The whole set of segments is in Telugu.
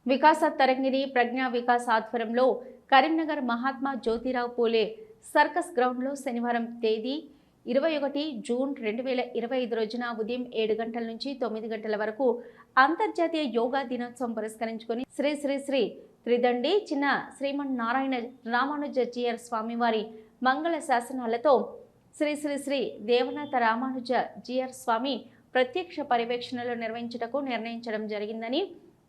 వికాస తరంగిణి ప్రజ్ఞా వికాస్ ఆధ్వర్యంలో కరీంనగర్ మహాత్మా జ్యోతిరావు పూలే సర్కస్ గ్రౌండ్లో శనివారం తేదీ 21 జూన్ 2025 రోజున ఉదయం 7 గంటల నుంచి 9 గంటల వరకు అంతర్జాతీయ యోగా దినోత్సవం పురస్కరించుకొని శ్రీ శ్రీ శ్రీ త్రిదండి చిన్న శ్రీమన్నారాయణ రామానుజీయర్ స్వామివారి మంగళ శాసనాలతో శ్రీ శ్రీ శ్రీ దేవనాథ రామానుజ జీయర్ స్వామి ప్రత్యక్ష పర్యవేక్షణలో నిర్వహించుటకు నిర్ణయించడం జరిగిందని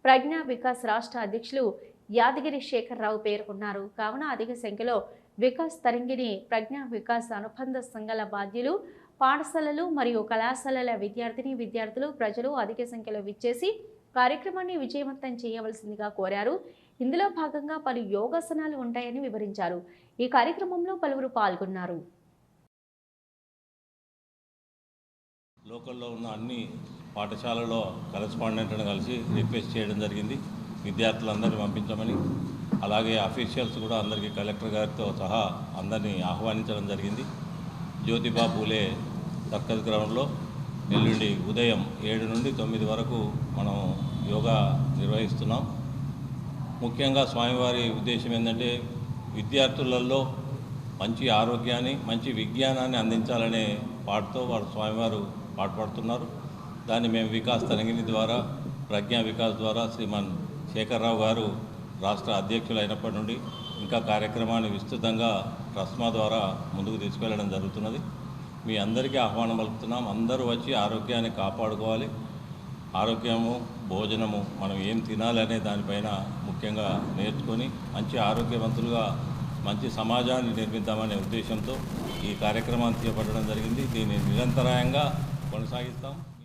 ప్రజ్ఞా వికాస్ రాష్ట్ర అధ్యక్షులు యాదగిరి శేఖర్ రావు పేర్కొన్నారు. కావున అధిక సంఖ్యలో వికాస్ తరంగిణి ప్రజ్ఞా వికాస్ అనుబంధ సంఘాల బాధ్యులు, పాఠశాలలు మరియు కళాశాలల విద్యార్థులు ప్రజలు అధిక సంఖ్యలో విచ్చేసి కార్యక్రమాన్ని విజయవంతం చేయవలసిందిగా కోరారు. ఇందులో భాగంగా పలు యోగాసనాలు ఉంటాయని వివరించారు. ఈ కార్యక్రమంలో పలువురు పాల్గొన్నారు. లోకల్లో ఉన్న అన్ని పాఠశాలలో కరెస్పాండెంట్లను కలిసి రిక్వెస్ట్ చేయడం జరిగింది, విద్యార్థులందరినీ పంపించమని. అలాగే అఫీషియల్స్ కూడా అందరికీ కలెక్టర్ గారితో సహా అందరినీ ఆహ్వానించడం జరిగింది. జ్యోతిబా పూలే సర్కస్ గ్రౌండ్లో ఎల్లుండి ఉదయం 7 నుండి 9 వరకు మనం యోగా నిర్వహిస్తున్నాం. ముఖ్యంగా స్వామివారి ఉద్దేశం ఏంటంటే విద్యార్థులలో మంచి ఆరోగ్యాన్ని, మంచి విజ్ఞానాన్ని అందించాలనే పాటతో వారు స్వామివారు పాటుపడుతున్నారు. దాన్ని మేము వికాస్ తరంగిణి ద్వారా, ప్రజ్ఞా వికాస్ ద్వారా శ్రీమాన్ శేఖర్రావు గారు రాష్ట్ర అధ్యక్షులు అయినప్పటి నుండి ఇంకా కార్యక్రమాన్ని విస్తృతంగా ట్రస్మా ద్వారా ముందుకు తీసుకెళ్లడం జరుగుతున్నది. మీ అందరికీ ఆహ్వానం పలుకుతున్నాం. అందరూ వచ్చి ఆరోగ్యాన్ని కాపాడుకోవాలి. ఆరోగ్యము, భోజనము, మనం ఏం తినాలి అనే దానిపైన ముఖ్యంగా నేర్చుకొని మంచి ఆరోగ్యవంతులుగా మంచి సమాజాన్ని నిర్మిద్దామనే ఉద్దేశంతో ఈ కార్యక్రమాన్ని చేపట్టడం జరిగింది. దీన్ని నిరంతరాయంగా కొనసాగిస్తాం.